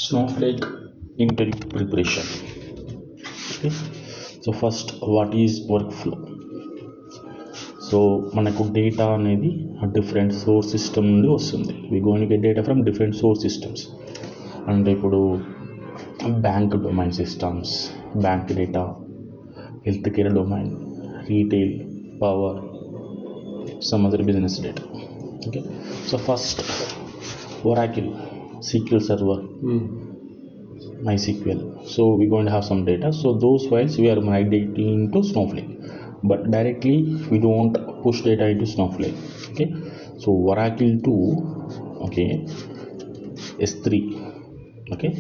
Snowflake interview preparation. Okay. So first, what is workflow? So మనకు data అనేది different source system నుండి వస్తుంది. We going to get data from different source systems. అంటే ఇప్పుడు bank domain systems, bank data, health care domain, retail, power, some other business data. Okay, so first Oracle, SQL Server, MySQL. So we're going to have some data. So those files we are migrating into Snowflake, but directly we don't push data into Snowflake. Okay, so Oracle 2, okay, S3, okay,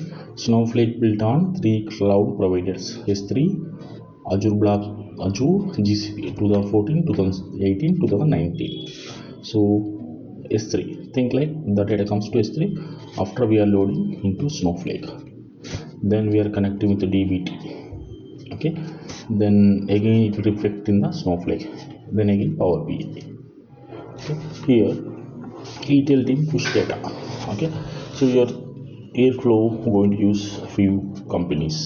Snowflake built on 3 cloud providers: S3, Azure Blob, Azure, GCP, 2014, 2018, 2019. So S3, think like the data comes to S3 after we are loading into Snowflake. Then we are connecting with the DBT. Okay, then again it will reflect in the Snowflake. Then again Power BI. Okay, here ETL team push data. Okay, so your Airflow going to use few companies.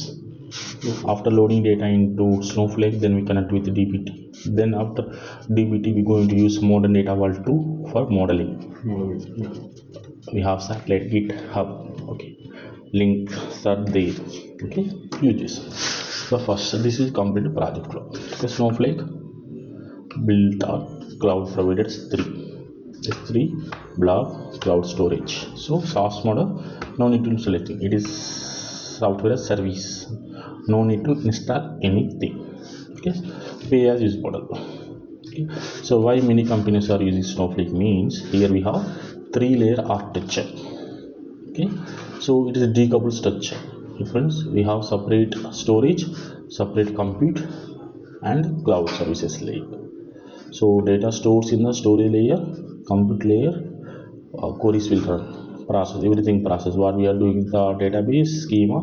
After loading data into Snowflake, then we connect with DBT. Then after DBT, we're going to use modern data vault 2 for modeling. We have satellite, GitHub, okay, links are there. Okay, use this. So first, this is complete project flow. Okay, Snowflake built on cloud providers 3. S3, Blob, cloud storage. So SaaS model, no need to select it. It is software as service. No need to install anything. Okay, pay as use model. Okay, so why many companies are using Snowflake means here we have 3-layer architecture. Okay, so it is a decoupled structure. Difference, we have separate storage, separate compute, and cloud services layer. So data stores in the storage layer, compute layer, queries will run. Process, everything process what we are doing in the database schema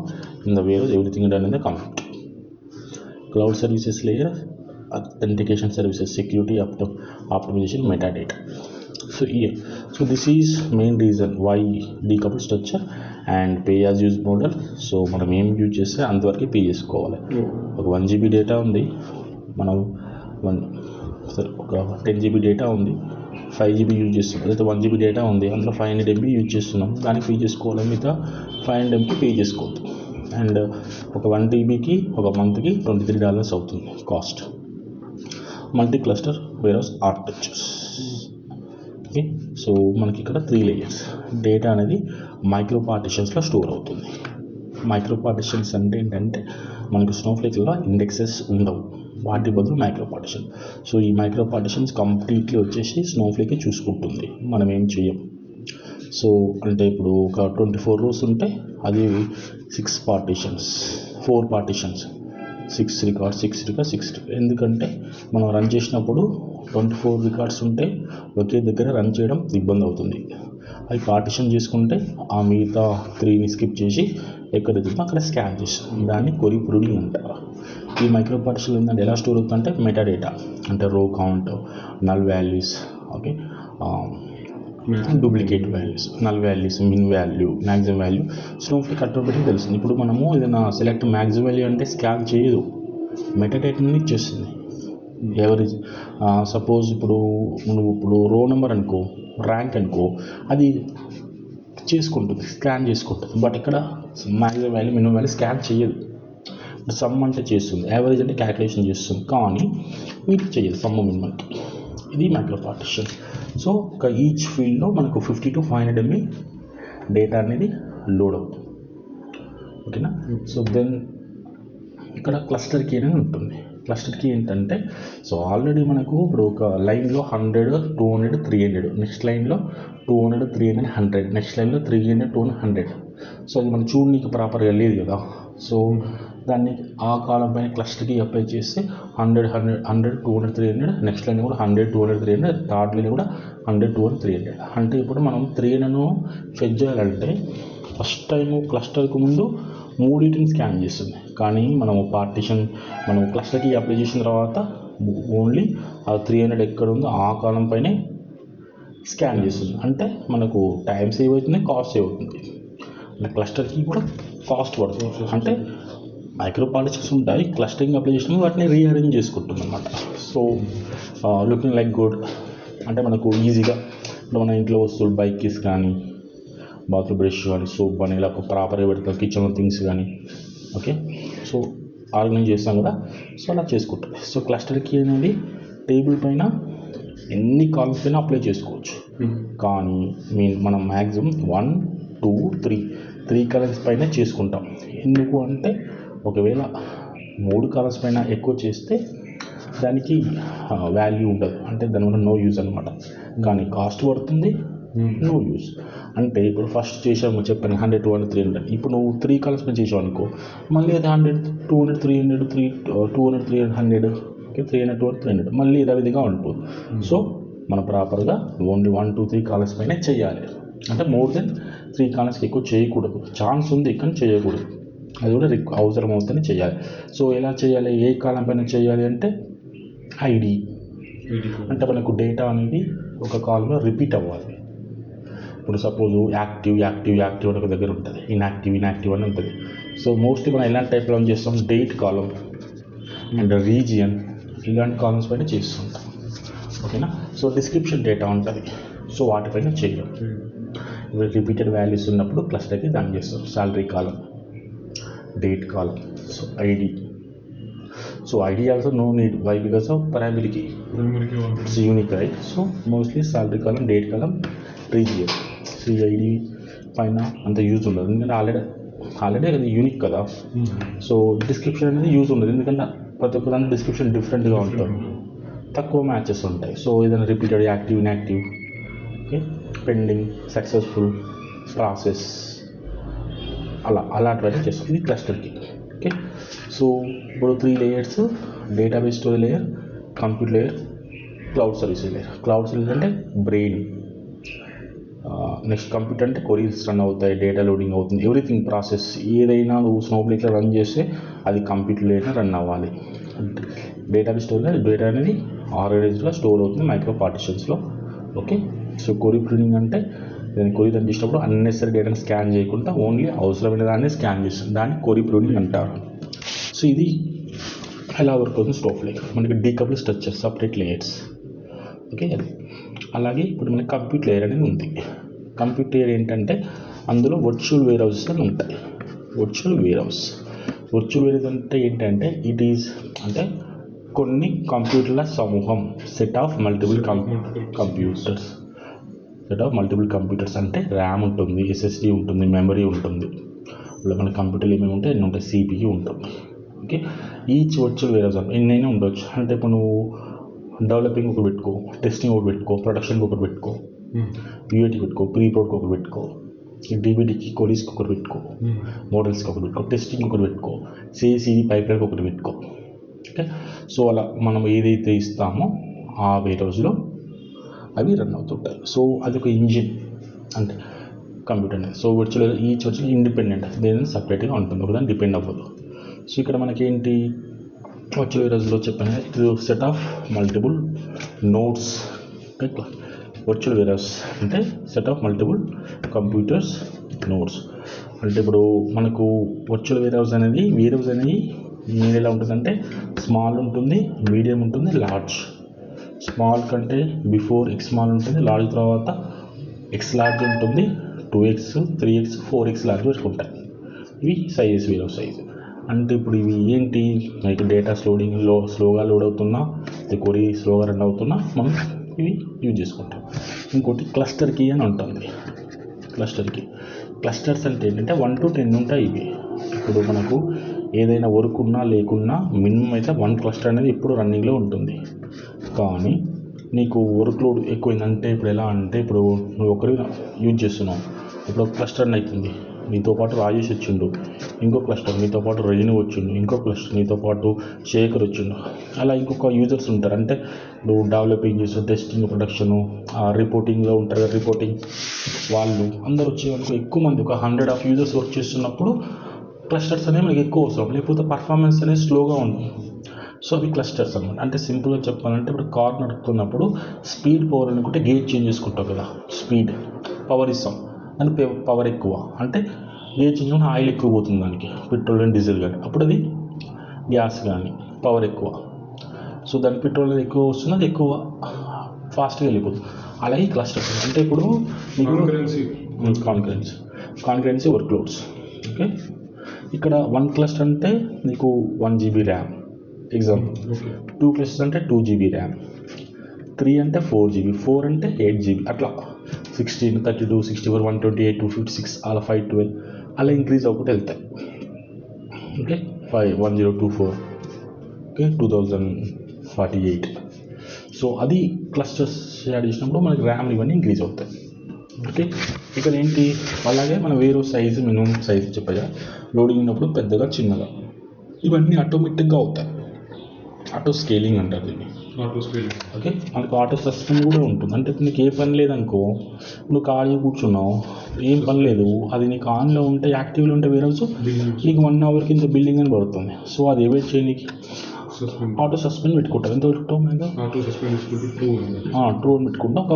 in the warehouse, everything done in the compute. Cloud services layer, authentication services, security, optimization, metadata. So here, so this is main reason why decoupled structure and pay as use model. So మనం ఏం use చేస్తే అంతవరకు pay చేసుకోవాలి. ఒక 1 GB data ఉంది, మనం ఒక 10 GB data ఉంది, 5 GB యూజ్ చేస్తున్నాం. అయితే 1 GB డేటా ఉంది, అందులో 500 MB యూజ్ చేస్తున్నాం, దానికి పే చేసుకోవాలి. మిగతా 500 MB పే చేసుకోవద్దు. అండ్ ఒక 1 TBకి ఒక మంత్కి $23 అవుతుంది cost. Multi cluster warehouse architectures. Okay, so మనకి ఇక్కడ 3 లేయర్స్. డేటా అనేది మైక్రో పార్టిషన్స్లో స్టోర్ అవుతుంది. మైక్రో పార్టిషన్స్ అంటే ఏంటంటే మనకి స్నోఫ్లేక్లో ఇండెక్సెస్ ఉండవు, వాటి బదులు మైక్రో పార్టిషన్. సో ఈ మైక్రో పార్టిషన్స్ కంప్లీట్లీ వచ్చేసి స్నోఫ్లేకే చూసుకుంటుంది, మనం ఏం చెయ్యం. సో అంటే ఇప్పుడు ఒక 24 rows ఉంటే అది 6 పార్టిషన్స్, 4 పార్టిషన్స్, 6 రికార్డ్స్. ఎందుకంటే మనం రన్ చేసినప్పుడు 24 రికార్డ్స్ ఉంటే ఒకే దగ్గర రన్ చేయడం ఇబ్బంది అవుతుంది. అవి పార్టిషన్ చేసుకుంటే ఆ మిగతా 3ని స్కిప్ చేసి ఎక్కడైతే అక్కడ స్కాన్ చేస్తాం, దాన్ని క్వెరీ ప్రూనింగ్ అంటారు. ఈ మైక్రో పార్టిషన్ ఏంటంటే ఎలా స్టోర్ అవుతుందంటే మెటా డేటా అంటే row count, null values, okay, duplicate values, null values, min value, maximum value Snowflake automatic తెలుస్తుంది. ఇప్పుడు మనము ఏదైనా సెలెక్ట్ మ్యాక్సిమం వాల్యూ అంటే స్కాన్ చేయదు, మెటాడేటాని ఇచ్చేస్తుంది. ఎవరేజ్ సపోజ్ ఇప్పుడు నువ్వు ఇప్పుడు రో నెంబర్ అనుకో, ర్యాంక్ అనుకో, అది చేసుకుంటుంది, స్కాన్ చేసుకుంటుంది. బట్ ఇక్కడ maximum value, minimum value scan చేయదు. సమ్ అంటే చేస్తుంది, యావరేజ్ అంటే క్యాలిక్యులేషన్ చేస్తుంది, కానీ వీటికి చేయదు, సమ్ మినిమంకి. ఇది మైక్రో పార్టిషన్. సో ఒక ఈచ్ ఫీల్డ్లో మనకు 50 to 500 MB డేటా అనేది లోడ్ అవుతుంది. ఓకేనా. సో దెన్ ఇక్కడ క్లస్టర్ కీ అనేది ఉంటుంది. క్లస్టర్ కీ ఏంటంటే, సో ఆల్రెడీ మనకు ఇప్పుడు ఒక లైన్లో 100, 200, 300, నెక్స్ట్ లైన్లో 200, 300, 100, నెక్స్ట్ లైన్లో 300, 200, 100. సో అది మనం చూడనీకి ప్రాపర్గా లేదు కదా. సో దాన్ని ఆ కాలం పైన క్లస్టర్ కీ అప్లై చేస్తే 100, 200, 300, నెక్స్ట్ లైన్ కూడా 100, 200, 300, థర్డ్ లైన్ కూడా 100, 200, 300. అంటే ఇప్పుడు మనం 300ను ఫెచ్ చేయాలంటే ఫస్ట్ టైము క్లస్టర్కు ముందు 3 స్కాన్ చేస్తుంది, కానీ మనము పార్టిషన్ మనం క్లస్టర్కి అప్లై చేసిన తర్వాత ఓన్లీ ఆ 300 ఎక్కడ ఉందో ఆ కాలం పైనే స్కాన్ చేస్తుంది. అంటే మనకు టైం సేవ్ అవుతుంది, కాస్ట్ సేవ్ అవుతుంది. అంటే క్లస్టర్కి కూడా కాస్ట్ పడుతుంది. అంటే మైక్రో పార్టిషన్స్ ఉంటాయి, క్లస్టరింగ్ అప్లై చేసినాము వాటిని రీఅరేంజ్ చేసుకుంటుంది అనమాట. సో లుకింగ్ లైక్ గుడ్, అంటే మనకు ఈజీగా మన ఇంట్లో వస్తువులు బైక్ కీస్ కానీ, బాత్రూమ్ బ్రష్ కానీ, సోప్ కానీ ఇలా ప్రాపర్గా పెడతాం, కిచెన్లో థింగ్స్ కానీ. ఓకే, సో ఆర్గనైజ్ చేస్తాం కదా, సో అలా చేసుకుంటాం. సో క్లస్టర్ కీ అనేది టేబుల్ పైన ఎన్ని కాలమ్స్ పైన అప్లై చేసుకోవచ్చు. కానీ మనం మ్యాక్సిమం 1, 2, 3 కాలమ్స్ పైన చేసుకుంటాం. ఎందుకు అంటే ఒకవేళ 3 కాలమ్స్ పైన ఎక్కువ చేస్తే దానికి వాల్యూ ఉండదు, అంటే దానివల్ల నో యూజ్ అనమాట. కానీ కాస్ట్ పడుతుంది, నో యూజ్. అంటే ఇప్పుడు ఫస్ట్ చేసాము చెప్పాను 100, 200, 300. ఇప్పుడు నువ్వు 3 కాలమ్స్ పైన చేసావు అనుకో, మళ్ళీ అది 100, 200, 300, 200, 300, ఓకే, 300, 200, 300 మళ్ళీ యథావిధిగా ఉంటుంది. సో మనం ప్రాపర్గా ఓన్లీ 1, 2, 3 కాలమ్స్ పైన చేయాలి. అంటే మోర్ దెన్ 3 కాలమ్స్కి ఎక్కువ చేయకూడదు. ఛాన్స్ ఉంది కానీ చేయకూడదు, అది కూడా అవసరం అవుతుందని చేయాలి. సో ఎలా చేయాలి, ఏ కాలం పైన చేయాలి అంటే ఐడి. అంటే మనకు డేటా అనేది ఒక కాలంలో రిపీట్ అవ్వాలి. ఇప్పుడు సపోజ్ యాక్టివ్ అని ఒక దగ్గర ఉంటుంది, ఇన్యాక్టివ్ అని ఉంటుంది. సో మోస్ట్లీ మనం ఎలాంటి టైప్లో చేస్తాం, డేట్ కాలం అండ్ రీజియన్ ఇలాంటి కాలమ్స్ పైన చేస్తుంటాం. ఓకేనా. సో డిస్క్రిప్షన్ డేటా ఉంటుంది, సో వాటిపైన చేయడం. ఇప్పుడు రిపీటెడ్ వాల్యూస్ ఉన్నప్పుడు క్లస్టర్కి దాన్ని చేస్తాం. Salary column, date column, so ID. So ID also no need. Why? Because of primary key. It's unique, right? So mostly salary column, date column, region. CID పైన అంత యూజ్ ఉండదు, ఎందుకంటే ఆల్రెడీ అది unique కదా. సో డిస్క్రిప్షన్ అనేది use ఉండదు, ఎందుకంటే ప్రతి ఒక్క దాని డిస్క్రిప్షన్ డిఫరెంట్గా ఉంటుంది, తక్కువ మ్యాచెస్ ఉంటాయి. సో ఏదైనా repeated, active, inactive, okay, pending, successful, process, అలాంటివన్నీ చేస్తాం. ఇది క్లస్టర్కి. ఓకే. సో ఇప్పుడు 3 layers: database storage layer, computer layer, cloud service layer. Cloud service అంటే బ్రెయిన్, నెక్స్ట్ కంప్యూటర్ అంటే క్వరీస్ రన్ అవుతాయి, డేటా లోడింగ్ అవుతుంది, ఎవ్రీథింగ్ ప్రాసెస్. ఏదైనా నువ్వు స్నోఫ్లేక్లో రన్ చేస్తే అది కంప్యూటర్ లేయర్లో రన్ అవ్వాలి. డేటాబేస్ స్టోరేజ్ డేటా అనేది ఆర్గనైజ్డ్గా స్టోర్ అవుతుంది మైక్రో పార్టిషన్స్లో. ఓకే. సో క్వరీ ప్రింటింగ్ అంటే దాన్ని క్వరీ రన్ చేసినప్పుడు అన్నెసరీ డేటాను స్కాన్ చేయకుండా ఓన్లీ అవసరమైన దాన్ని స్కాన్ చేస్తుంది, దాన్ని క్వరీ ప్రింటింగ్ అంటారు. సో ఇది ఎలా వర్క్ అవుతుంది స్నోఫ్లేక్. మనకి decouple structure, separate layers. Okay. అలాగే ఇప్పుడు మనకి కంప్యూటర్ లేయర్ అనేది ఉంది. కంప్యూటర్ లేయర్ ఏంటంటే అందులో వర్చువల్ వేర్ హౌసెస్ అని ఉంటాయి. వర్చువల్ వేర్ హౌస్ అంటే ఏంటంటే ఇట్ ఈజ్ అంటే కొన్ని కంప్యూటర్ల సమూహం, సెట్ ఆఫ్ మల్టిపుల్ కంప్యూటర్స్ అంటే ర్యామ్ ఉంటుంది, SSD ఉంటుంది, మెమరీ ఉంటుంది. ఇలా మన కంప్యూటర్లు ఏమేమి ఉంటాయి, ఎన్ని ఉంటాయి, CPU ఉంటుంది. Okay. Each virtual warehouse ఎన్నైనా ఉండొచ్చు. అంటే ఇప్పుడు నువ్వు డెవలపింగ్ ఒకటి పెట్టుకో, టెస్టింగ్ ఒకటి పెట్టుకో, ప్రొడక్షన్కి ఒకటి పెట్టుకో, UAT పెట్టుకో, ప్రీ ప్రోడ్కి ఒకటి పెట్టుకో, DBDకి, కొలీస్కి ఒకటి పెట్టుకో, మోడల్స్కి ఒకటి పెట్టుకో, టెస్టింగ్ ఒకటి పెట్టుకో, CI/CD పైప్లైన్కి ఒకటి పెట్టుకో. ఓకే. సో అలా మనం ఏదైతే ఇస్తామో ఆ వేర్ హౌస్లో అవి రన్ అవుతుంటాయి. సో అది ఒక ఇంజిన్ అంటే కంప్యూటర్ అనేది. So virtual each virtual independent, దేని సపరేట్గా ఉంటుంది, ఒకదాన్ని డిపెండ్ అవ్వదు. సో ఇక్కడ మనకేంటి వర్చువల్ వేర్ హౌస్లో చెప్పాను, it is set of multiple nodes. Virtual warehouse అంటే set of multiple computers nodes. అంటే ఇప్పుడు మనకు వర్చువల్ వేర్ హౌస్ అనేది నేను ఎలా ఉంటుందంటే స్మాల్ ఉంటుంది, మీడియం ఉంటుంది, లార్జ్. స్మాల్ కంటే బిఫోర్ X స్మాల్ ఉంటుంది, లార్జ్ తర్వాత X లార్జ్ ఉంటుంది, 2X, 3X, 4X లార్జ్ వరకు ఉంటాయి. ఇవి సైజెస్, వేర్ హౌస్ సైజ్. అంటే ఇప్పుడు ఇవి ఏంటి, మనకి డేటా స్లోగా లోడ్ అవుతున్నా, కొరీ స్లోగా రన్ అవుతున్నా మనం ఇవి యూజ్ చేసుకుంటాం. ఇంకోటి క్లస్టర్ కీ అని ఉంటుంది. క్లస్టర్స్ అంటే ఏంటంటే 1 to 10 ఉంటాయి ఇవి. ఇప్పుడు మనకు ఏదైనా వర్క్ ఉన్నా లేకున్నా మినిమం అయితే 1 క్లస్టర్ అనేది ఇప్పుడు రన్నింగ్లో ఉంటుంది. కానీ నీకు వర్క్ లోడ్ ఎక్కువైందంటే ఇప్పుడు ఎలా అంటే ఇప్పుడు నువ్వు ఒకరి యూజ్ చేస్తున్నావు, ఇప్పుడు ఒక క్లస్టర్ అవుతుంది, నీతో పాటు రాజేష్ వచ్చిండు, ఇంకో క్లస్టర్ నీతో పాటు రెజిని వచ్చిండు, ఇంకో క్లస్టర్ నీతో పాటు శేఖర్ వచ్చిండు, అలా ఇంకొక యూజర్స్ ఉంటారు. అంటే నువ్వు డెవలపింగ్ చేసిన టెస్టింగ్, ప్రొడక్షను, రిపోర్టింగ్లో ఉంటారు కదా, రిపోర్టింగ్ వాళ్ళు అందరూ వచ్చేవాళ్ళకి ఎక్కువ మంది, ఒక 100 ఆఫ్ యూజర్స్ వర్క్ చేస్తున్నప్పుడు క్లస్టర్స్ అనేవి మనకి ఎక్కువ అవసరం, లేకపోతే పర్ఫార్మెన్స్ అనేది స్లోగా ఉంటుంది. సో అవి క్లస్టర్స్ అనమాట. అంటే సింపుల్గా చెప్పాలంటే ఇప్పుడు కార్ నడుపుతున్నప్పుడు స్పీడ్, పవర్ అనుకుంటే గేర్ చేంజ్ చేసుకుంటాం కదా, స్పీడ్, పవర్ ఇస్తాం, దాని పవర్ ఎక్కువ. అంటే గేజ్ చేంజ్ అయినప్పుడు ఆయిల్ ఎక్కువ పోతుంది దానికి, పెట్రోల్ అండ్ డీజిల్ కానీ, అప్పుడు అది గ్యాస్ కానీ పవర్ ఎక్కువ, సో దాని పెట్రోల్ ఎక్కువ వస్తుంది, అది ఎక్కువ ఫాస్ట్గా వెళ్ళిపోతుంది. అలాగే క్లస్టర్ అంటే ఇప్పుడు కాన్కరెన్సీ వర్క్లోడ్స్. ఓకే, ఇక్కడ 1 క్లస్టర్ అంటే నీకు 1 GB ర్యామ్ ఎగ్జాంపుల్, 2 క్లస్టర్స్ అంటే 2 GB ర్యామ్, 3 అంటే 4 GB, 4 అంటే 8 GB, అట్లా 16, 32, 64, 128, 256 అలా 512 అలా ఇంక్రీజ్ అవ్వకుండా వెళ్తాయి. Okay, 1024, okay 2048. సో అది క్లస్టర్స్ యాడ్ చేసినప్పుడు మనకి ర్యామ్ ఇవన్నీ ఇంక్రీజ్ అవుతాయి. ఓకే, ఇక్కడ ఏంటి అలాగే మన వేరే సైజు మినిమం సైజు చెప్పగా లోడింగ్ ఉన్నప్పుడు పెద్దగా చిన్నగా ఇవన్నీ ఆటోమేటిక్గా అవుతాయి. ఆటో స్కేలింగ్ అంటారు దీన్ని. ఓకే, మనకు ఆటో సస్పెండ్ కూడా ఉంటుంది. అంటే ఇప్పుడు నీకు ఏ పని లేదనుకో, నువ్వు ఖాళీ కూర్చున్నావు, ఏం పని లేదు, అది నీకు ఆన్లో ఉంటే యాక్టివ్లో ఉంటే వేరే నీకు 1 hour కింద బిల్డింగ్ అని పడుతుంది. సో అది ఏవేట్ చేయడానికి ఆటో సస్పెండ్ పెట్టుకుంటాం. ఎంత పెట్టుకుంటాం మేము? ట్రూ అని పెట్టుకుంటాం. ఒక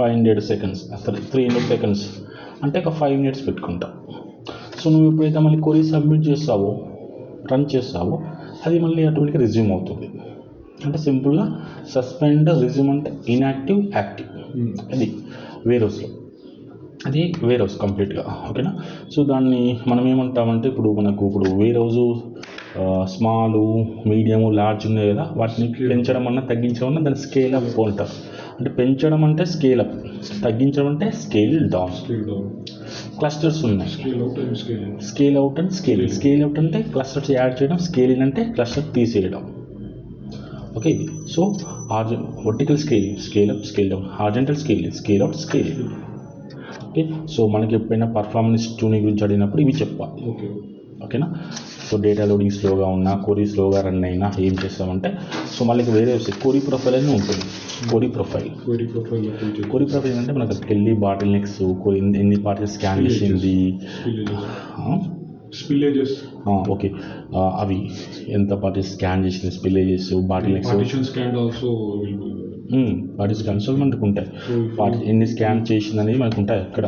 500 seconds, 300 seconds అంటే ఒక 5 minutes పెట్టుకుంటాం. సో నువ్వు ఎప్పుడైతే మళ్ళీ కొరీ సబ్మిట్ చేస్తావో, రన్ చేస్తావో, అది మళ్ళీ ఆటోమేటిక్గా రిజ్యూమ్ అవుతుంది. అంటే సింపుల్గా సస్పెండ్, రిజ్యూమ్ అంటే ఇన్యాక్టివ్, యాక్టివ్. అది వేరోస్లో, అది వేరోస్ కంప్లీట్గా. ఓకేనా, సో దాన్ని మనం ఏమంటామంటే ఇప్పుడు వేరోజు స్మాల్, మీడియం, లార్జ్ ఉన్నాయి కదా, వాటిని పెంచడం అన్నా తగ్గించడం అన్నా దాన్ని స్కేల్ అప్ అంటారు. అంటే పెంచడం అంటే స్కేల్ అప్, తగ్గించడం అంటే స్కేల్ డౌన్. క్లస్టర్స్ ఉన్నాయి, scale out and scale. Scale out అంటే క్లస్టర్స్ యాడ్ చేయడం, స్కేల్ ఇన్ అంటే క్లస్టర్ తీసేయడం. Okay, so vertical scale up, scale down, horizontal scale out, scale. Okay, so మనకి ఎప్పుడైనా పర్ఫార్మెన్స్ ట్యూనింగ్ గురించి అడిగినప్పుడు ఇవి చెప్పాలి. ఓకేనా, సో డేటా లోడింగ్ స్లోగా ఉన్నా, కొరీ స్లోగా రన్ అయినా ఏం చేస్తామంటే, సో మళ్ళీ వేరే కొరీ ప్రొఫైల్ అని ఉంటుంది. కొరీ ప్రొఫైల్ అంటే మనకు అక్కడికి వెళ్ళి బాటిల్ నెక్స్, ఎన్ని పార్టికల్స్ స్కాన్ చేసింది, స్పిల్లేజెస్, ఓకే అవి ఎంత పార్టికల్స్ స్కాన్ చేసింది, స్పిల్లేజెస్, బాటిల్ నెక్స్, పార్టిషన్ కన్సోల్ మనకు ఉంటాయి. ఎన్ని స్కాన్ చేసింది అనేది మనకు ఉంటాయి. అక్కడ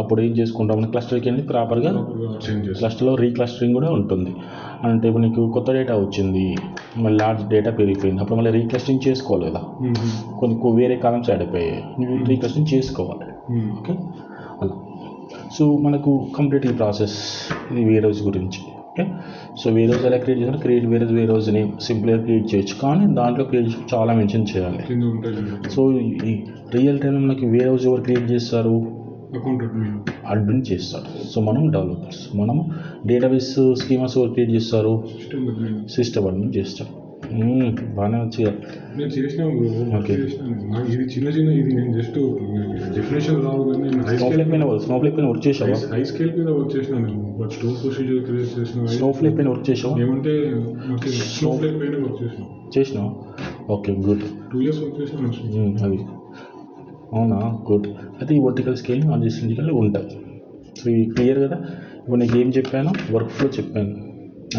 అప్పుడు ఏం చేసుకుంటాం, మన క్లస్టర్కి వెళ్ళి ప్రాపర్గా క్లస్టర్లో రీక్లస్టరింగ్ కూడా ఉంటుంది. అంటే ఇప్పుడు నీకు కొత్త డేటా వచ్చింది, మళ్ళీ లార్జ్ డేటా పెరిగిపోయింది, అప్పుడు మళ్ళీ రీక్లస్టరింగ్ చేసుకోవాలి కదా, కొన్ని వేరే కాలమ్స్ యాడ్ అయిపోయాయి, నువ్వు రీక్లస్టరింగ్ చేసుకోవాలి. ఓకే, అలా. సో మనకు కంప్లీట్ ఈ ప్రాసెస్ ఇది వేరోస్ గురించి. ఓకే, సో వేరోస్ ఎలా క్రియేట్ చేయాలి, వేరోస్ని సింపుల్గా క్రియేట్ చేయొచ్చు, కానీ దాంట్లో క్రియేట్ చాలా మెన్షన్ చేయాలి. సో ఈ రియల్ టైంలో మనకి వేరోస్ ఎవరు క్రియేట్ చేస్తారు, అడ్మిన్ చేస్తారు. సో మనం డెవలపర్స్, మనం డేటాబేస్ స్కీమాస్ ఎవరు క్రియేట్ చేస్తారు, సిస్టమ్ అడ్మిన్ చేస్తారు. బాగానే వచ్చిగా నేను చేసినా. ఓకే, ఇది చిన్న ఇది నేను జస్ట్ డెఫినేషన్ రావు, కానీ స్నోఫ్లేక్ పైన వర్క్ చేసావా? హై స్కేల్ మీద వర్క్ చేసినాను నేను, బట్ స్టోర్ ప్రొసీజర్ క్రియేట్ చేసిన. స్నోఫ్లేక్ పైన వర్క్ చేసావా? ఏమంటే స్నోఫ్లేక్ పైన వర్క్ చేసినావు. Okay, good. 2 years వర్క్ చేసినాను. అది అవునా, గుడ్. అయితే ఈ వర్టికల్ స్కేలింగ్, హారిజాంటల్ ఉంటాయి. సో ఇవి క్లియర్ కదా. ఇప్పుడు నీకు ఏం చెప్పాను, వర్క్ ఫ్లో చెప్పాను,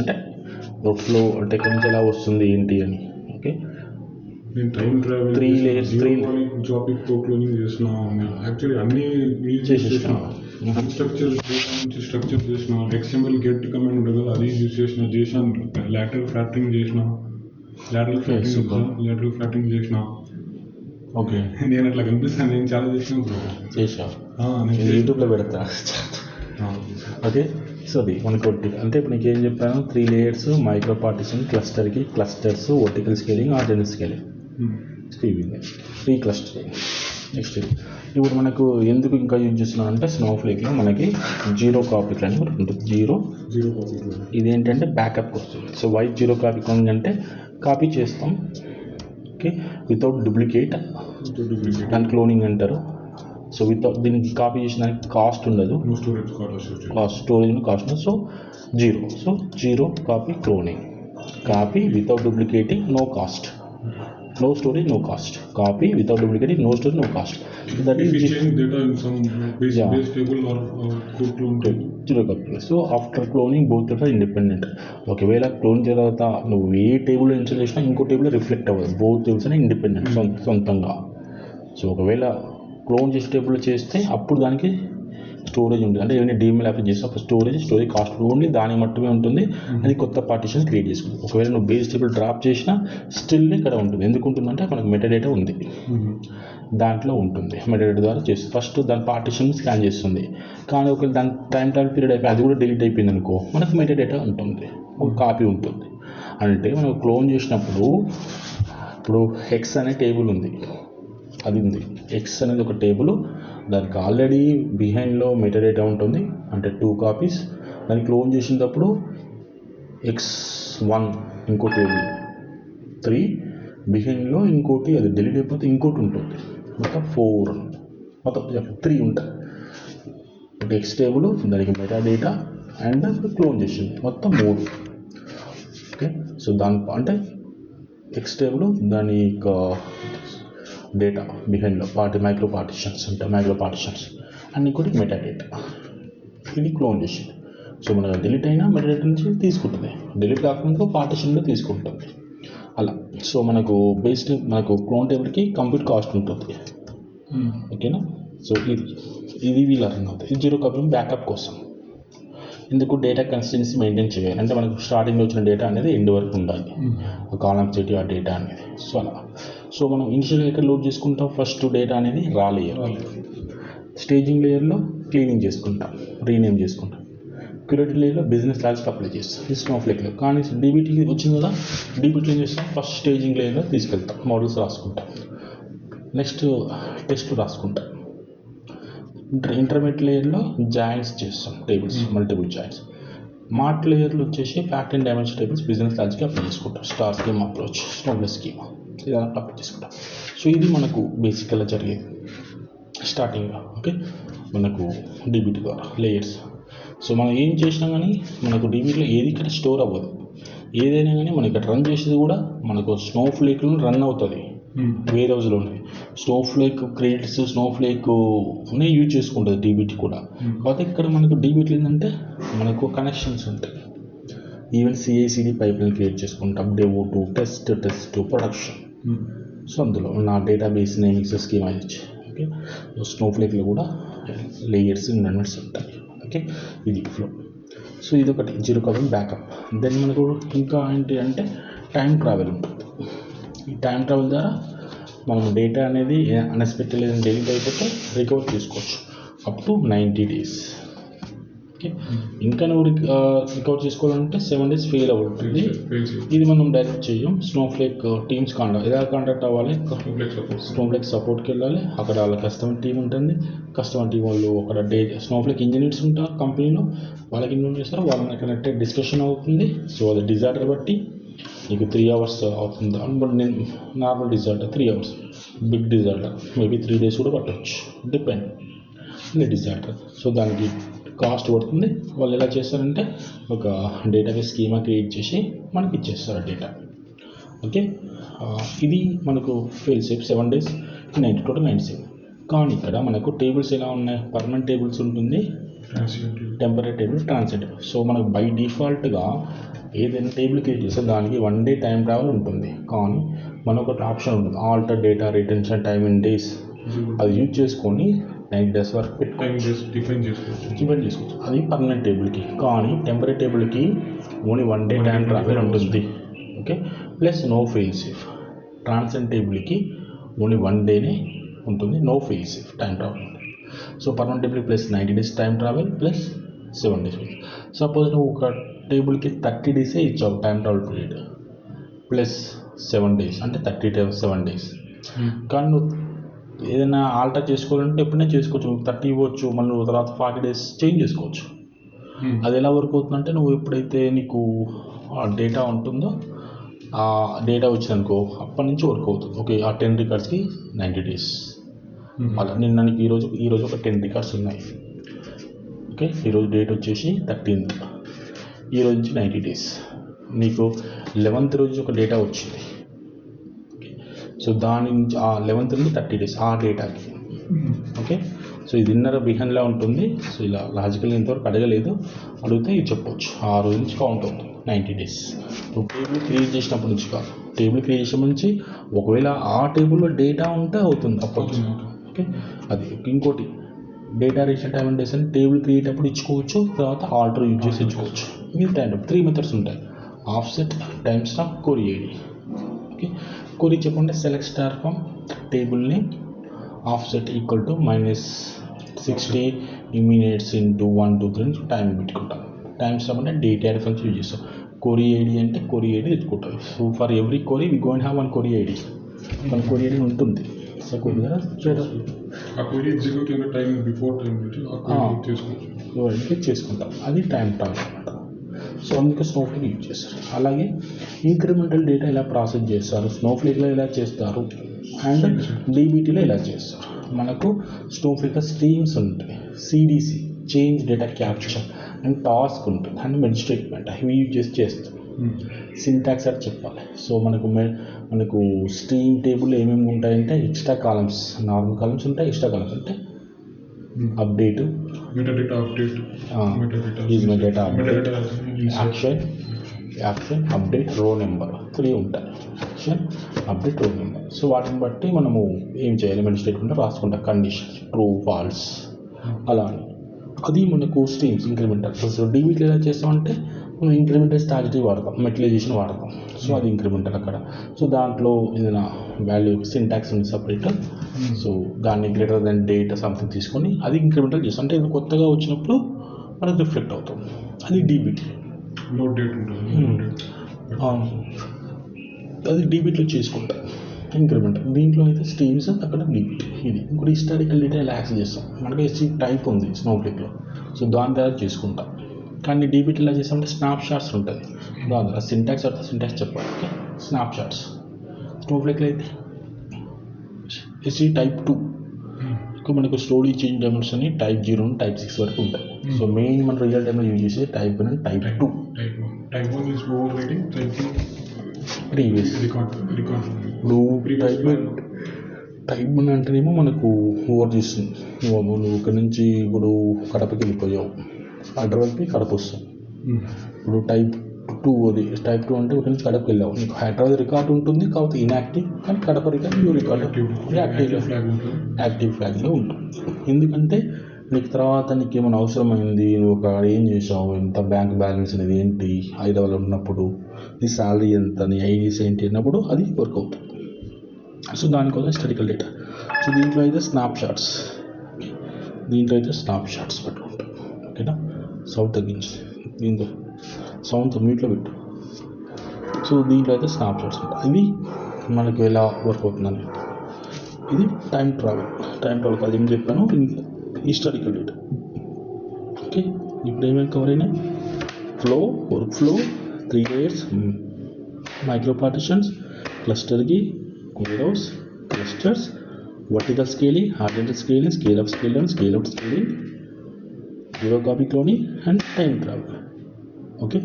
అంటే వర్క్ ఫ్లో అంటే ఎక్కడి నుంచి ఎలా వస్తుంది ఏంటి అని. ఓకే, నేను టైం ట్రావెల్ 3 layers జాబిక్ క్లోనింగ్ చేస్తున్నాను. యాక్చువల్లీ అన్నీ చేసేసిన, స్ట్రక్చర్ చేసిన, XML గెట్ కమాండ్ ఉండదు అది యూజ్ చేసిన, లాటరల్ ఫ్యాక్టరింగ్ చేసిన, లాటరల్ ఫ్యాక్టరింగ్ చేసిన. ఓకే, నేను అట్లా కనిపిస్తాను, నేను చాలా చేసాను, నేను యూట్యూబ్లో పెడతా. ఓకే, సో అది మనకి అంటే ఇప్పుడు నీకు ఏం చెప్పాను, 3 layers, micro partition, clusters, vertical scaling, horizontal scaling, reclustering. Next ఇప్పుడు మనకు ఎందుకు ఇంకా యూజ్ చేస్తున్నాం అంటే, స్నోఫ్లేక్లో మనకి 0 కాపీ క్లోనింగ్ ఉంటుంది. జీరో కాపీ క్లోనింగ్ ఇదేంటంటే బ్యాకప్ వస్తుంది. సో వై 0 కాపీ క్లోనింగ్ అంటే కాపీ చేస్తాం, ఓకే, వితౌట్ డూప్లికేట్ దాని క్లోనింగ్ అంటారు. సో వితౌట్ దీనికి కాపీ చేసిన కాస్ట్ ఉండదు, స్టోరేజ్ కాస్ట్ ఉండదు. So 0, so 0 copy cloning, copy without duplicating, no cost, no storage, no cost. Copy without duplicating, no storage, no cost. So that is change data in some base table or code clone table. 0 copy. So after cloning both are independent. ఒకవేళ clone తర్వాత నువ్వు ఏ table install చేసినా ఇంకో table reflect అవ్వదు, both tables అనేవి independent, సొంతంగా. So ఒకవేళ clone చేసే టేబుల్ చేస్తే అప్పుడు దానికి స్టోరేజ్ ఉంటుంది. అంటే ఏమైనా డీమెయిల్ అప్లై చేస్తే అప్పుడు స్టోరేజ్ కాస్ట్ ఓన్లీ దానికి మట్టుమే ఉంటుంది. అది కొత్త పార్టీషన్ క్రియేట్ చేసుకుంటుంది. ఒకవేళ నువ్వు బేస్ టేబుల్ డ్రాప్ చేసినా స్టిల్ ఇక్కడ ఉంటుంది. ఎందుకు ఉంటుందంటే మనకు మెటాడేటా ఉంది, దాంట్లో ఉంటుంది. మెటాడేటా ద్వారా చేస్తుంది. ఫస్ట్ దాని పార్టీషన్ స్కాన్ చేస్తుంది. కానీ ఒకవేళ దాని టైం ట్రావెల్ పీరియడ్ అయిపోయి అది కూడా డిలీట్ అయిపోయింది అనుకో, మనకు మెటాడేటా ఉంటుంది, ఒక కాపీ ఉంటుంది. అంటే మనం క్లోన్ చేసినప్పుడు ఇప్పుడు ఎక్స్ అనే టేబుల్ ఉంది, అది ఉంది. ఎక్స్ అనేది ఒక టేబుల్, దానికి ఆల్రెడీ బిహైండ్లో మెటాడేటా ఉంటుంది, అంటే 2 కాపీస్. దాన్ని క్లోన్ చేసినప్పుడు x1 ఇంకో టేబుల్, 3 బిహైండ్లో ఇంకోటి, అది డిలీట్ అయిపోతే ఇంకోటి ఉంటుంది. మొత్తం 4, మొత్తం 3 ఉంటాయి. ఒక ఎక్స్ టేబుల్, దానికి మెటాడేటా అండ్ క్లోన్ చేసింది, మొత్తం 3. ఓకే, సో దాని అంటే ఎక్స్ టేబుల్, దాని యొక్క డేటా బిహైండ్లో మైక్రో పార్టిషన్స్ ఉంటాయి, మైక్రో పార్టిషన్స్ అండ్ ఇంకోటి మెటాడేటా, ఇది క్లోన్ చేసింది. సో మనకు డిలీట్ అయినా మెటాడేటా నుంచి తీసుకుంటుంది, డిలీట్ కాకుండా పార్టిషన్లో తీసుకుంటుంది అలా. సో మనకు మనకు క్లోన్ టేబుల్కి కంప్యూట్ కాస్ట్ ఉంటుంది. ఓకేనా, సో ఇది వీళ్ళు రన్ అవుతుంది. ఇది 0 కాపీ బ్యాకప్ కోసం. ఎందుకు డేటా కన్సిస్టెన్సీ మెయింటైన్ చేయాలి అంటే మనకు స్టార్టింగ్లో వచ్చిన డేటా అనేది ఎండ్ వరకు ఉండాలి, కాలమ్ సెట్ ఆ డేటా అనేది. సో అలా. సో మనం ఇనిషియల్గా ఎక్కడ లోడ్ చేసుకుంటాం, ఫస్ట్ డేటా అనేది రా లేయర్, స్టేజింగ్ లేయర్లో క్లీనింగ్ చేసుకుంటాం, రీనేమ్ చేసుకుంటాం, క్యూరేటెడ్ లేయర్లో బిజినెస్ లాజిక్ అప్లై చేస్తాం, ఈ స్నోఫ్లేక్లో. కానీ డీబీటీకి వచ్చింది కదా, డీబీటీ ఏం చేస్తాం, ఫస్ట్ స్టేజింగ్ లేయర్లో తీసుకెళ్తాం, మోడల్స్ రాసుకుంటాం, నెక్స్ట్ టెస్ట్ రాసుకుంటాం, ఇంటర్మీడియట్ లేయర్లో జాయింట్స్ చేస్తాం, టేబుల్స్, మల్టిపుల్ జాయింట్స్. మార్ట్ లేయర్లో వచ్చేసి fact and dimension tables business logic apply చేసుకుంటాం, star scheme approach, snowflake scheme ఇలా అప్లై చేసుకుంటాం. సో ఇది మనకు బేసిక్గా జరిగేది స్టార్టింగ్గా. ఓకే, మనకు డీబీటీ ద్వారా లేయర్స్. సో మనం ఏం చేసినా కానీ మనకు డీబీటీలో ఏది ఇక్కడ స్టోర్ అవ్వదు, ఏదైనా కానీ మనం ఇక్కడ రన్ చేసేది కూడా మనకు స్నోఫ్లేక్లో రన్ అవుతుంది, వేర్ హౌస్లోనే. స్నోఫ్లేక్ క్రెడిట్స్ స్నోఫ్లేక్నే యూజ్ చేసుకుంటుంది డీబీటీ కూడా. కాకపోతే ఇక్కడ మనకు డీబీటీలో ఏంటంటే మనకు కనెక్షన్స్ ఉంటాయి. ఈవెన్ CI/CD పైప్లైన్ క్రియేట్ చేసుకుంటాం, డెవో2, టెస్ట్ ప్రొడక్షన్. సో అందులో నా డేటాబేస్ నేమింగ్స్ స్కీమా ఇచ్చి. ఓకే, స్నోఫ్లేక్లో కూడా లేయర్స్ ఇన్వెంట్స్ ఉంటాయి. ఓకే, ఇది ఫ్లో. సో ఇది ఒకటి 0 కాపీ బ్యాకప్. దెన్ మనకు ఇంకా ఏంటి అంటే టైం ట్రావెల్ ఉంటుంది. ఈ టైం ట్రావెల్ ద్వారా మనం డేటా అనేది అన్ఎక్స్పెక్టెడ్ డిలీట్ అయిపోతే రికవర్ చేసుకోవచ్చు అప్ టు 90 days. ఓకే, ఇంకా నువ్వు రికవర్ చేసుకోవాలంటే 7 days ఫెయిల్ అవుతుంది. ఇది మనం డైరెక్ట్ చేయం, స్నోఫ్లేక్ టీమ్స్ ఎలా కాంటాక్ట్ అవ్వాలి, స్నోఫ్లేక్ సపోర్ట్కి వెళ్ళాలి. అక్కడ వాళ్ళ కస్టమర్ టీం ఉంటుంది, కస్టమర్ టీం వాళ్ళు అక్కడ స్నోఫ్లేక్ ఇంజనీర్స్ ఉంటారు కంపెనీలో, వాళ్ళకి ఇన్వైట్ చేస్తారు, వాళ్ళని కనెక్టెడ్ డిస్కషన్ అవుతుంది. సో అది డిజార్డర్ బట్టి నీకు 3 hours అవుతుంది. బట్ నేను normal disorder 3 hours, big disorder maybe 3 days కూడా పట్టవచ్చు, డిపెండ్ డిజార్డర్. సో దానికి కాస్ట్ పడుతుంది. వాళ్ళు ఎలా చేస్తారంటే ఒక డేటాబేస్ స్కీమా క్రియేట్ చేసి మనకి ఇచ్చేస్తారు డేటా. ఓకే, ఇది మనకు ఫెయిల్ సేఫ్ 7 days, 97. కానీ ఇక్కడ మనకు టేబుల్స్ ఎలా ఉన్నాయి, పర్మనెంట్ టేబుల్స్ ఉంటుంది, టెంపరీ టేబుల్, ట్రాన్సిటివ్. సో మనకు బై డిఫాల్ట్గా ఏదైనా టేబుల్ క్రియేట్ చేస్తే దానికి 1 day టైం ట్రావెల్ ఉంటుంది. కానీ మనకు ఒక ఆప్షన్ ఉంటుంది, alter data retention time in days. అది యూజ్ చేసుకొని 90 days వరకు డిఫైన్ చేసుకోవచ్చు. అది పర్మనెంట్ టేబుల్కి. కానీ టెంపరీ టేబుల్కి ఓన్లీ 1 day టైం ట్రావెల్ ఉంటుంది. Okay, plus no fail safe. Transient టేబుల్కి ఓన్లీ 1 day ఉంటుంది, no fail safe time travel ఉంటుంది. సో పర్మనెంట్ టేబుల్కి plus 90 days time travel plus 7 days. Suppose నువ్వు ఒక టేబుల్కి 30 days ఇచ్చావు time travel period, plus 7 days అంటే 37 days. కానీ నువ్వు ఏదైనా ఆల్టర్ చేసుకోవాలంటే ఎప్పుడైనా చేసుకోవచ్చు, 30 ఇవ్వచ్చు, మళ్ళీ తర్వాత 40 days చేంజ్ చేసుకోవచ్చు. అది ఎలా వర్క్ అవుతుందంటే నువ్వు ఎప్పుడైతే నీకు డేటా ఉంటుందో ఆ డేటా వచ్చిందనుకో అప్పటి నుంచి వర్క్ అవుతుంది. ఓకే, ఆ 10 recordsకి 90 days. అలా నిన్న నీకు ఈరోజు ఒక 10 records ఉన్నాయి. ఓకే, ఈరోజు డేట్ వచ్చేసి 13th, ఈరోజు నుంచి 90 days. నీకు 11th రోజు ఒక డేటా వచ్చింది. సో దాని నుంచి ఆ 11th నుంచి 30 days ఆ డేటాకి. ఓకే, సో ఇది ఇన్నర్ బిహైండ్లా ఉంటుంది. సో ఇలా లాజికల్గా ఇంతవరకు అడగలేదు, అడిగితే ఇది చెప్పవచ్చు. ఆ రోజు నుంచి కౌంట్ అవుతుంది 90 days. నువ్వు టేబుల్ క్రియేట్ చేసినప్పటి నుంచి కాదు, టేబుల్ క్రియేట్ చేసినప్పటి నుంచి ఒకవేళ ఆ టేబుల్లో డేటా ఉంటే అవుతుంది అప్పటి. ఓకే, అది ఇంకోటి data recent time and days అని టేబుల్ క్రియేట్ అప్పుడు ఇచ్చుకోవచ్చు, తర్వాత ఆల్టర్ యూజ్ చేసి ఇచ్చుకోవచ్చు. మీరు టైం 3 మెథడ్స్ ఉంటాయి: offset, time stamp, query ID. Okay, query చెప్పండి select star from table name offset equal to -60 minutes into 1 2 3 time పెట్టుకుంటాం. టైమ్ స్టాంప్ అంటే డేటా రిఫరెన్స్ యూజ్ చేస్తాం. క్వరీ ఐడి అంటే క్వరీ ఐడి తెచ్చుకుంటాం. So for every query we going have one query ID. మన query ID ఉంటుంది. So query ఆ query execute అయిన time before time నుంచి ఆ క్వరీ చేసుకుంటాం. అది టైం ట్రావెల్ అనమాట. సో అందుకే స్నోఫ్లేక్ యూజ్ చేస్తారు. అలాగే ఇంక్రిమెంటల్ డేటా ఎలా ప్రాసెస్ చేస్తారు, స్నోఫ్లేక్లో ఎలా చేస్తారు, అండ్ డీబీటీలో ఎలా చేస్తారు. మనకు స్నోఫ్లేక్లో స్ట్రీమ్స్ ఉంటాయి, CDC change data capture and task ఉంటుంది, అండ్ మెడ్ స్టేట్మెంట్ అవి యూజ్ చేసి చేస్తాం. సింటాక్స్ అని చెప్పాలి. సో మనకు స్ట్రీమ్ టేబుల్ ఏమేమి ఉంటాయంటే ఎక్స్ట్రా కాలమ్స్, నార్మల్ కాలమ్స్ ఉంటాయి, ఎక్స్ట్రా కాలమ్స్ అంటే update, metadata update, metadata update, action update, రో నెంబర్ 3 ఉంటాయి. యాక్షన్ అప్డేట్, రో నెంబర్. సో వాటిని బట్టి మనము ఏం చేయాలి, మెడ్ స్టేట్మెంట్ రాసుకుంటాం, కండిషన్ ట్రూ ఫాల్స్ అలా. అది మనకు స్ట్రీమ్స్ ఇంక్రిమెంటల్. సో డీబీటీలో ఎలా చేస్తామంటే మనం ఇంక్రిమెంటల్ స్ట్రాటజీ వాడతాం, మెటలైజేషన్ వాడతాం. సో అది ఇంక్రిమెంటల్ అక్కడ. సో దాంట్లో ఏదైనా వాల్యూ సింటాక్స్ ఉంది సపరేట్. సో దాన్ని గ్రేటర్ దెన్ డేట్ సంథింగ్ తీసుకొని అది ఇంక్రిమెంటల్ చేస్తాం. అంటే ఇది కొత్తగా వచ్చినప్పుడు మనకు రిఫ్లెక్ట్ అవుతాం. అది డీబీటీ. లోడ్ డేట్ ఉంటుంది, అది డీబీటీలో చేసుకుంటాం ఇంక్రిమెంటల్. దీంట్లో అయితే స్ట్రీమ్స్, అక్కడ డీబీటీ. ఇది ఇంకోటి హిస్టారికల్ డేటా ఎలా యాక్సెస్ చేస్తాం. మనకి ఎస్సీ టైప్ ఉంది స్నోఫ్లేక్లో, సో దాని ద్వారా చేసుకుంటాం. కానీ డీబీటీ ఎలా చేస్తామంటే స్నాప్ షాట్స్ ఉంటుంది, దాని ద్వారా సింటాక్స్ అర్థం సింటాక్స్ చెప్పాలి. Okay, snap shots. స్నోఫ్లేక్లో అయితే ఎస్సీ టైప్ 2, మనకు స్టోరీ చేంజ్ డైమెన్షన్స్ అని టైప్ 0 నుండి టైప్ 6 వరకు ఉంటాయి. సో మెయిన్ మన రియల్ టైంలో యూజ్ చేసే type 1 and type 2. Type 1 is over writing, type 2 previous. ఇప్పుడు టైప్ 1 అంటేనేమో మనకు ఓవర్ చేస్తుంది. నువ్వు ఇక్కడ నుంచి ఇప్పుడు కడపకి వెళ్ళిపోయావు, అడ్ర వరకు కడప వస్తుంది. ఇప్పుడు టైప్ 2 అది టైప్ 2 అంటే ఇక్కడ నుంచి కడపకి వెళ్ళావు, నీకు హైదరాబాద్ రికార్డ్ ఉంటుంది, కాకపోతే ఇన్యాక్టివ్. కానీ కడప రికార్డ్ న్యూ రికార్డ్ యాక్టివ్ ఫ్లాగ్లో ఉంటుంది. ఎందుకంటే నీకు తర్వాత నీకు ఏమైనా అవసరమైంది, నువ్వు ఒక ఏం చేసావు, ఎంత బ్యాంక్ బ్యాలెన్స్ అనేది ఏంటి, హైదరాబాద్లో ఉన్నప్పుడు నీ శాలరీ ఎంత, నీ ఐడీస్ ఏంటి అన్నప్పుడు అది వర్క్ అవుతుంది. సో దానికోసం హిస్టారికల్ డేటా. సో దీంట్లో అయితే స్నాప్ షాట్స్ పెట్టుకుంటాం. ఓకేనా, సౌండ్ తగ్గించి, దీంతో సౌండ్ మ్యూట్లో పెట్టు. సో దీంట్లో అయితే స్నాప్ షాట్స్ ఉంటాయి. ఇది మనకు ఎలా వర్క్ అవుతుందని. ఇది టైం ట్రావెల్ కాదు, ఏం చెప్పాను, హిస్టారికల్ డేటా. ఓకే, ఇప్పుడు ఏమేమి కవర్ అయినాయి? Work flow, 3 layers, micro partitions, క్లస్టర్కి, warehouse, clusters, vertical scaling, horizontal scaling, scale up scaling, scale out scaling, zero copy cloning, and time travel. Okay,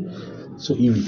so ఇవి